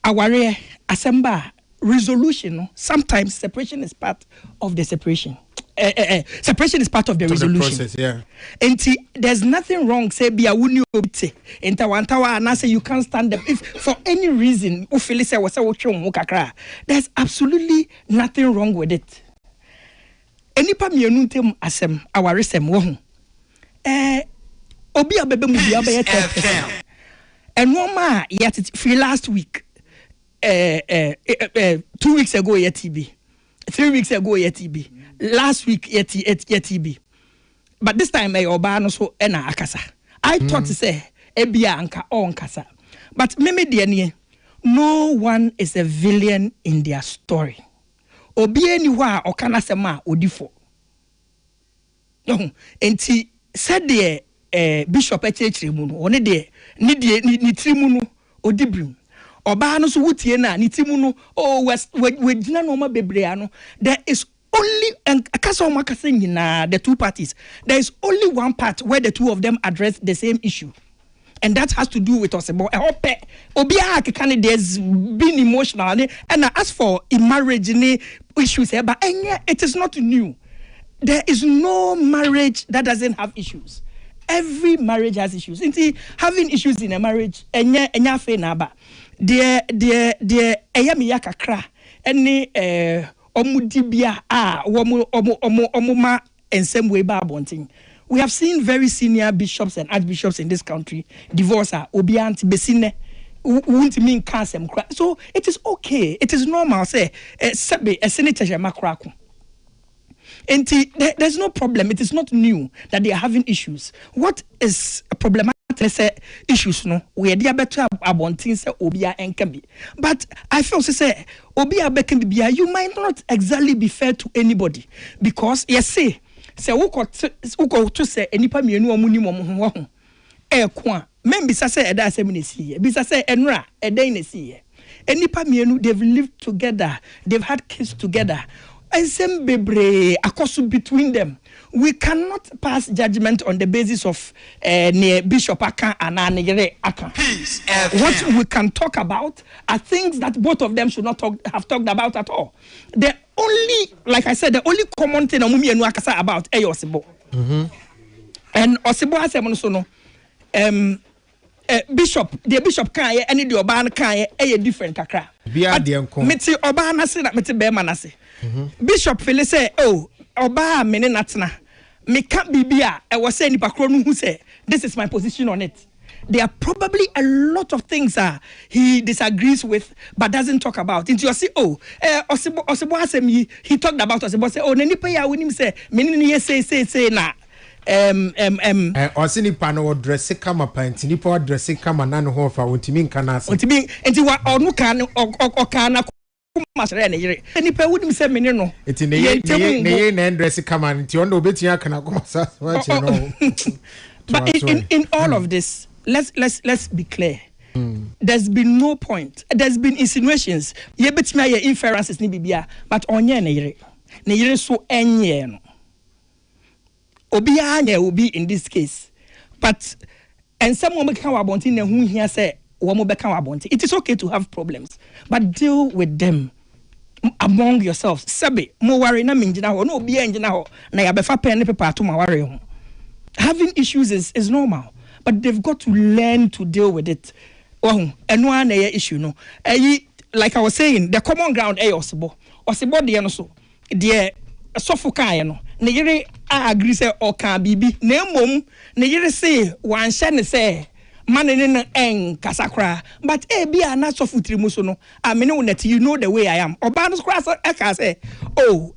aware assemble resolution. Sometimes separation is part of the separation. Separation is part of the resolution. The process, yeah. And there's nothing wrong. Say be a wuni obite. Entawantawa and I say you can't stand them. If for any reason, there's absolutely nothing wrong with it. Enipa miyenuntem asem awaresem wo. Obi abebe mu bia be 10%. And one ma yet free last week. 2 weeks ago yet TB. 3 weeks ago yet TB. Last week yet TB. But this time oba no so ena akasa. I thought to say ebia anka on kasa. But meme de no one is a villain in their story. Obi eni wa okana sema odifo. No, enti said the bishop echechire mu no one de ni trimu no odibrim. Oba no so wutie na ni timu no we gina no ma bebre ano. There is only the two parties. There is only one part where the two of them address the same issue. And that has to do with us about there's been emotional and as for marriage issues, but it is not new. There is no marriage that doesn't have issues. Every marriage has issues. Having issues in a marriage, omudibia omuma and same way babonting. We have seen very senior bishops and archbishops in this country divorce obiant besine won't mean cancel. So it is okay. It is normal. Say sebe a senator makrako. And there's no problem. It is not new that they are having issues. What is problematic issues no we are better abontin say obia enkabi. But I feel say obia bekan you might not exactly be fair to anybody because yes say uko to say enipa mienu omuni mo ho kwa men bisa say eda asem na siye bisa say enra eda na siye enipa mienu they've lived together, they've had kids together. Asem bebre akosu between them. We cannot pass judgment on the basis of Bishop Akan and Anegere Akan. What we can talk about are things that both of them should not have talked about at all. The only, like I said, the only common thing Amumi and Wakasa about is Osibo. And Osibo has Bishop, the Bishop Kanye, and the Oban Kanye, a different kakra. Meti Obana say that Meti Bemanase. Bishop Philly say, oh, Oba Menenatna. Me can't be beer. I was saying who say this is my position on it. There are probably a lot of things he disagrees with but doesn't talk about. Into you see, Osibo he talked about Osibo say, oh, Nenipa ya winim say, menini say na. Osini pano dress kama panti nipo dress kama nano ho fa wontimi nka na ase. Wontimi enti wa onu kan okana masere na yire. Nipa wonim say meni no. Enti ne na dress kama nti ondo obetia kana ko sa wache no. But in all of this, let's be clear. There's been no point. There's been insinuations. Ye betimi aye inferences ni bibia, but onye na yire. Na yire so enye no. Obianya will be in this case, but and someone can wabonti ne who here say womo beka wabonti. It is okay to have problems, but deal with them among yourselves. Sabe mo worry na minjina ho no obi enjina ho na ya befa pen ne paper to ma worry ho. Having issues is normal, but they've got to learn to deal with it. Oh, and one issue no. Like I was saying, the common ground Osibo de no so. The sofuka no. Ne yere agree say o kan bibi na mom ne yere say wan hye ne say man ne en kasakra but bia na sofutri mu so no amene wonat you know the way I am oba no skra say oh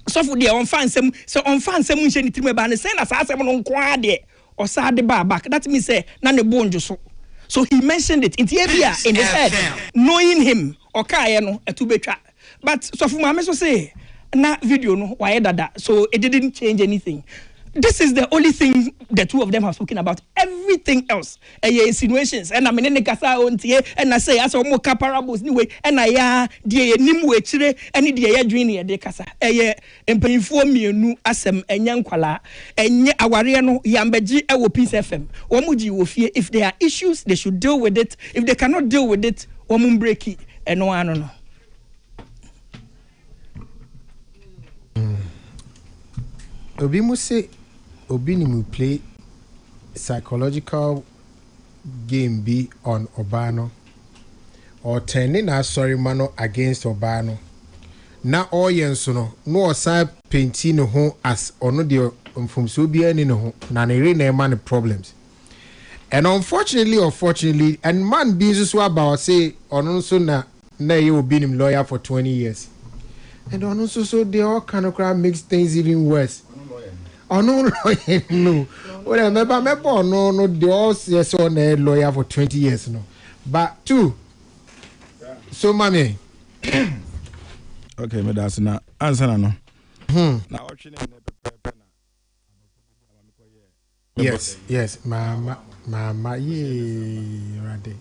sofu de on fansem so on fansem hye ne trimu ba ne say na sa asem no nko ade o sa de ba back that means say na ne bonjo so he mentioned it in his head knowing him okaye no etubetwa but sofu mame so say na video no why dada so it didn't change anything this is the only thing the two of them have spoken about. Everything else, insinuations, and I mean, and I say, as more parables, anyway, and I dear Nimwe Chile, any dear dreamy de Casa, and pay for me, no, asem, and Yankwala, and Awariano, Yambeji, our Peace FM. Omuji will fear if there are issues, they should deal with it. If they cannot deal with it, Omun breaki, and no one. Obi mu say Obi ni mu play psychological game be on Obano or turning a sorry mano against Obano. Na all yenso no side painting no ho as ono de from so be any no na ne na man problems. And unfortunately, and man being so about say ono so na you been him lawyer for 20 years. And ono so they all kind of makes things even worse. Oh no, no. Well, I remember no, they all say so a lawyer for 20 years no. But two. So mommy. Okay, me that's na answer no. Na watching Yes, mama, yeah, right.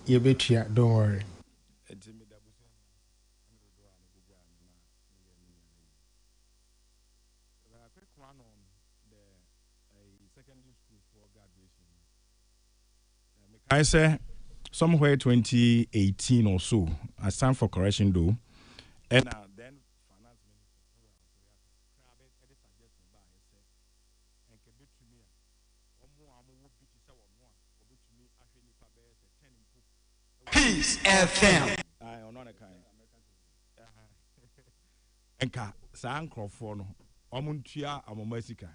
You bet you, don't worry. I say somewhere 2018 or so, I signed for correction though, and then finance Peace FM. Enka saa nkrofo no omuntua amomasika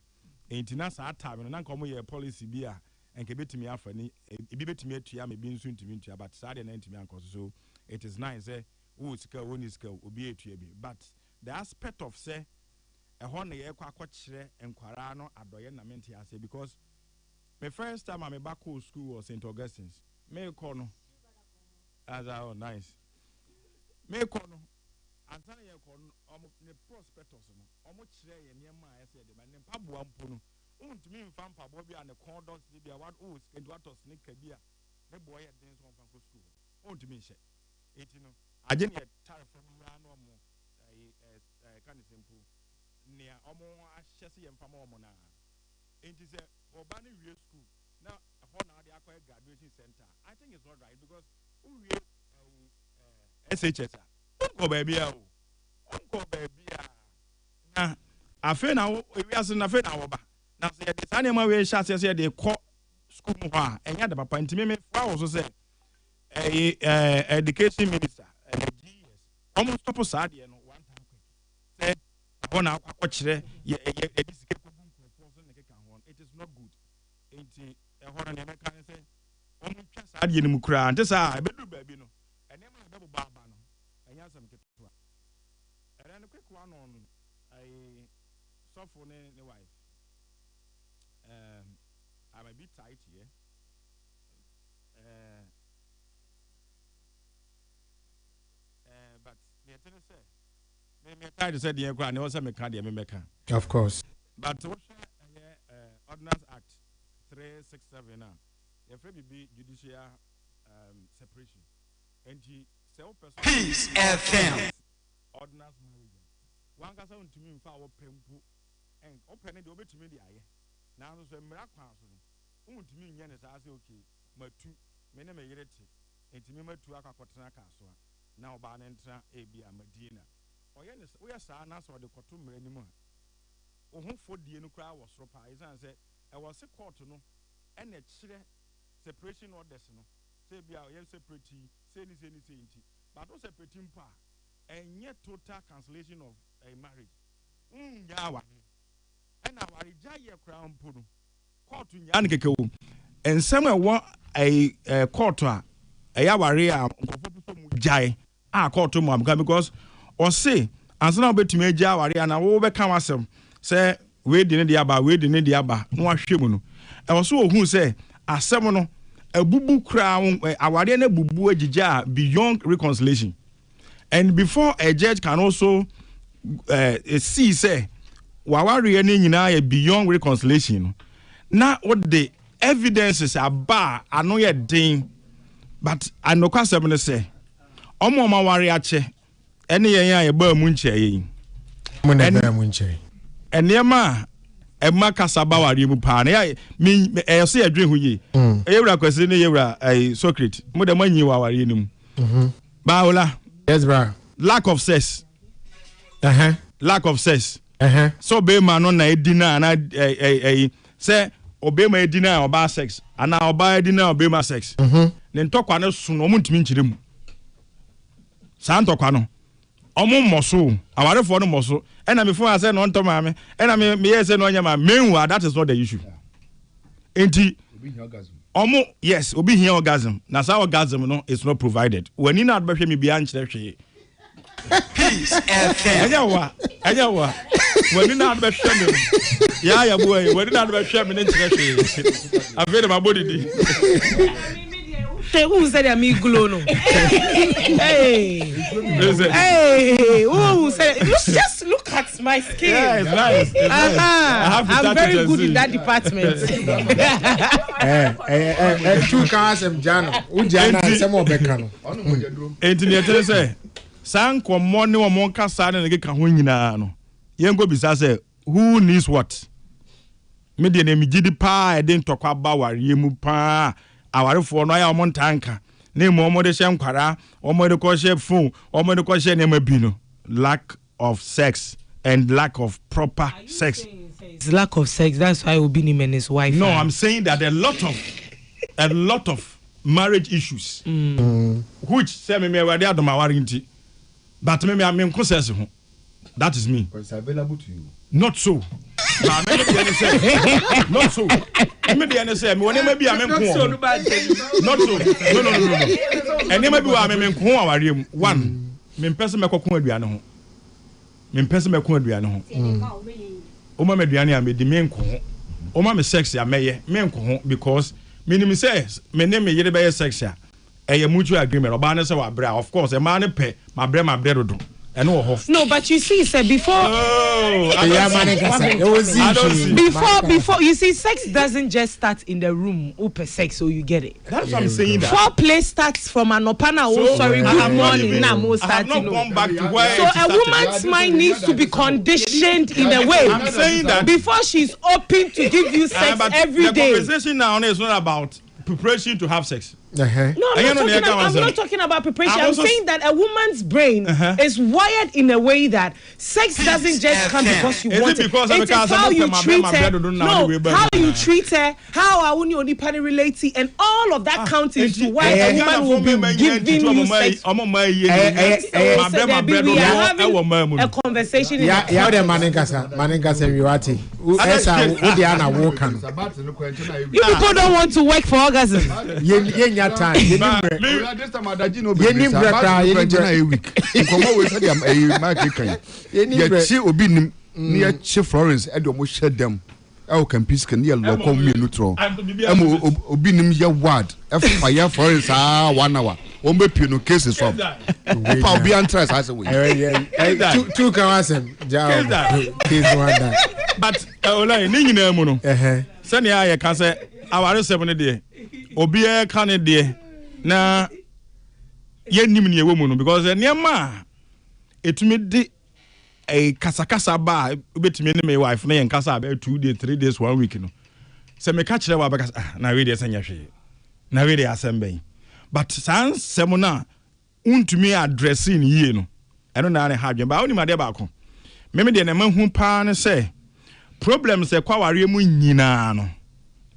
entina saa time no na nka omo ye policy bi a enka betimi afani ebi betimi atua me bi nso ntimi ntua but saa de na ntimi ankoso so it is nice say wo sika woni sika obi atua bi but the aspect of say ehon na ye kwa akokire enkwara no adoye na menti ase because my first time I back to school was St. Augustine's me call no as oh nice me call no antana ye call no ne prospectus no omo kire ye niam a ese de ma ne mpaboa mpo no untumi mfa mpaboa bi a ne condoms bi a what oh eduatos ne ka bi a ne boy ye den so mfa school untumi hye eti no aje ne tariff no ya no mo kan simple ne omo ahye se ye mfa ma omo na enti se oba ne wie school na ho na de akwa graduation center I think it's not right because who wie SHS go baby a go baby a na afi na we ase na afi na wo ba na se de sa ne ma we sha se de ko school mu ho a enya de papa ntimi me fa wo so se education minister GS almost stop sa de no one time say ho na akwa kire ye disike ko bu ko so ne ke kan ho it is not good enti ho na ne me kan say omu twa sa de ne mu kura ante sa be du ba bi no ene ma be bo ba no enya sam ketua and a quick one on suffer ne wife I'm a bit tight here but me tell say me tight to say the ekwa ne also me ka de me meka Of course. but what ordinance act 367 now your free be judicial separation and Peace FM. ordinance marriage one ka say untumi mfa wo pempu en open de obetumi de aye na so so mmira kwa so no untumi nye ne sa say okay matu me ne me yerete entimi matu akakotena ka so na oba ne ntra ebi amadina oye ne we sa na so de koto mmira ni mu a ohufo die no kra wo soro pa isan say e wo se court no en e kire separation orders no say bia o ye separate say ni enti but o separate mpa and yet total cancellation of a marriage. Yawa. And our Jaya crown puno. Court to Yankeko. And somewhere what a court a yawaria jai. Court to mom because or say, and so now bet to me Jawaria and I will become ourselves. Say, we didn't the abba, we didn't the abba, no shimuno. I was so who say, a seminal, a bubu crown, our bubu jija beyond reconciliation. And before a judge can also see say wawari any nyina beyond reconciliation. Now what the evidences are bar I know your ding, but I know kwasem say. Omo ma wari ache. Any ya ba munche. Munche. Enema Emma Casaba wari mu pa na me say adwen hu yi. Ewura kwase ne yewura Socrates. Mo de manyi wa wari nim. Baola. Yes, bro. Lack of sex. Lack of sex. So be man no na edina na say obema edina oba sex. Ana oba edina obema sex. Ne ntokwa ne so no muntimi nkyire mu. Sa ntokwa no. Omo moso, awarefo no moso. Ena me fun ase no nto maame. Ena me yese no nyama menwa, that is not the issue. Enti omo yes, obi here orgasm. Na sa orgasm no is not provided. When ina adbehwe me bia nkyere hwe. Peace FM. Anyawa. When ina adbehwe me. Ya boy, when ina adbehwe me nkyere hwe. Avere my body di. Who said I'm glow no? Hey, who said? Just look at my skin. Yeah, it's nice. It's nice. I'm very good in that department. Two cars and Jano. Ujana, some more Becano. Engineer say, San Comoni or Monka San and get Kahunina. Yango Bisa say, who needs what? Media name Gidi Pa, I didn't talk about Yemu Pa. Our for no ya montanka name omo de shem kwara omo de ko she phone omo de ko she name bino lack of sex and lack of proper sex. It's lack of sex, that's why Obinim and his wife. No, I'm saying that a lot of marriage issues which say me we dey adoma warinti but me am inconscious ho. That is me. But it's available to you. Not so. Not so. Me say me when maybe am nko. Not so. No. And maybe wa me nko aware one. Me person me kokon aduane ho. Me person me kokon aduane ho. O ma me aduane am di me nko. O ma me sex ya meye me nko ho because me nim say me ne me yere be sex ya. Eye mutual agreement oba ne say wa bra of course e ma ne pe ma bra do. No, but you see, sir, before before you see, sex doesn't just start in the room, open sex, so you get it. That's what I'm saying. Foreplay starts from an opana. Good morning. Now, most starting. So a woman's mind needs to be conditioned in a way. I'm saying that before she's open to give you sex every day. The conversation now is not about preparation to have sex. No, I'm not talking about preparation. I'm saying that a woman's brain is wired in a way that sex doesn't just come because you want it. It's how you treat her. No, how you treat her, how I want you to relate to, and all of that counts into why a woman will be giving you sex. We are having a conversation. Yeah, the Maningasa, you are tea. You people don't want to work for orgasm. Time. This time I didn't know. Near Florence, I don't share them. I can piece can near local me neutral. Obinim ya word. Fire Florence 1 hour. One be no cases from. I'll be interest as a way. Two kawasem. Case one. But Ola, ni nyina mu no. Sani ya ka say aware 7 dey. Obi e kan de na ye nim ne ewo mu no because niam etumi de a kasakasa ba obetumi ne me wife na ye nkasa ba 2 days 3 days 1 week no se me ka kire wa ba na we dey sanya hwe na we dey assemble but sans semona untumi addressing ye no eno na ne hadwen ba oni ma de ba ko me de na mahu pa ne se problems e kwaware mu nyina no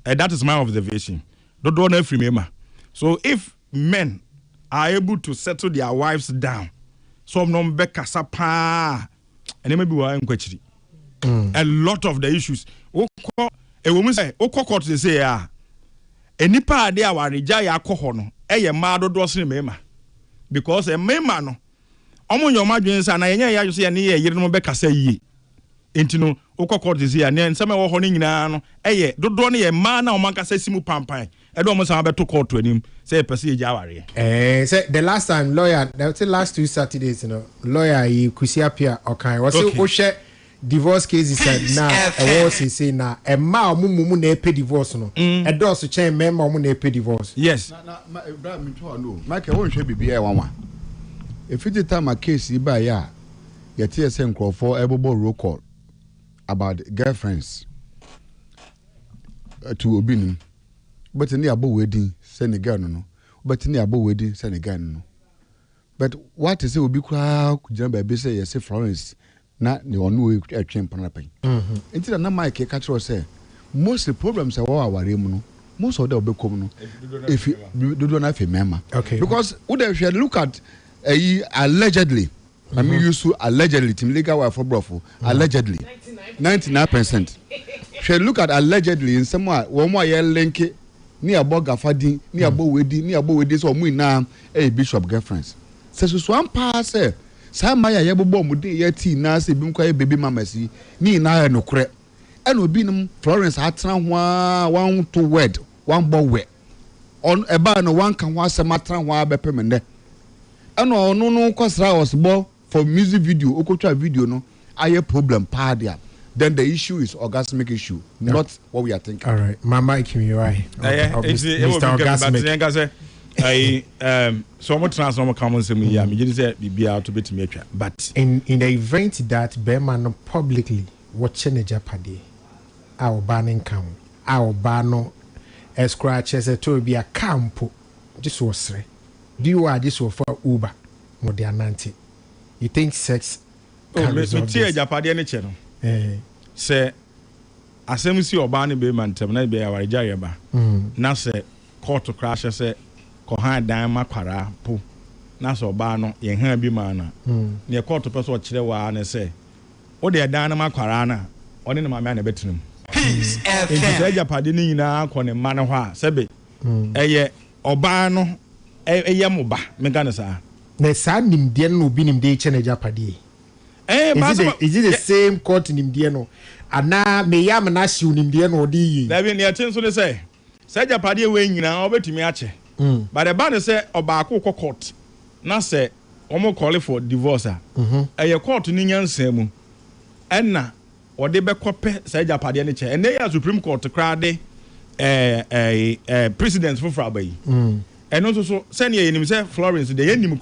that is my observation. Don't know free. So if men are able to settle their wives down, some non beka sapa, and maybe we are in question. A lot of the issues. A woman say, "Oko court they say ah, any part there wa reja ya kohono. Eye ma do dosin mema because a mema no. Omo nyoma dwen sa na yenye ya so ye ne ye no beka sa yi. Entino oko court they say na nsema wo ho ni nyina no. Eye dodo ne ye ma na o manka sa simu pampan. I don't want to court to him. Say, say the last time lawyer, the last 2 Saturdays, lawyer he could see appear okay. Was it Oshe divorce cases na ɛwɔ sese na ɛma ɔmo na ɛpɛ divorce no ɛdɔɔso kyɛn mɛma ɔmo na ɛpɛ divorce. Yes. Na bra mi to no Michael won hwɛ bibia ɛ wanwa if it time a case ba ya yɛte ɛsɛ nkrɔfo ɛbobɔ roll call about girlfriends to obinu but ni abo wedding sɛ ne girl no but ni abo wedding sɛ ne girl no but what is it obi kura gyina ba bi sɛ yɛsɛ Florence na ne onu etwen panapen nti na Mike ka kyerɛ sɛ most problems are aware mu no most of them obekom no if do na fe mema because we dey look at allegedly I mean used to allegedly team legal wife for brofo allegedly 99%. She look at allegedly in some way one more year link ni abo gafadin ni abo wedi so mu ina bishop girlfriends so one pass Sam Maya Yabobo Mudi Yeti Nasi Bimka baby mamasi, ni na no cre. And we been Florence Hatran one to wed, one bow wet. On a bar no one can was a matran wa bepemende. And no cause was ball for music video, Okocha video no, I problem pardia. Then the issue is orgasmic issue, not what we are thinking. All right, my mic me right. Mr. Orgasmic. So much transform common to me. Me just say be out to bit me. But in the event that Berman publicly watching a Japadi, our banning come, our banner, a scratches a to be a campo. This was say, do you are this for Uber, Modiananti? You think sex? Oh, me tear Japadi any channel. Say, as I see Obani Berman, Temna be our Jayaba. Now say, court to crash, say. Kohan dan makwara po na so ba no ye han bi ma na ne court person kire wa na say o de dan na makwara na oni na ma me na betinum peace fm Japade ni nyina ko ne ma ne ho a sebe eye oba no eye mo ba me ga na sa na sa nimde no obi nimde che na Japade is it the same court nimde no ana me yam na hyew nimde no odi yi da bi ne ya tin so ne say Japade we nyina obetumi a che. But the ban say Obako court. Na say omo call for divorce. A court ni nyansa mu. Enna ode be kope say Japade ne che. And they Supreme Court crowd president for Frabai. And also so send ye nim say Florence de yenim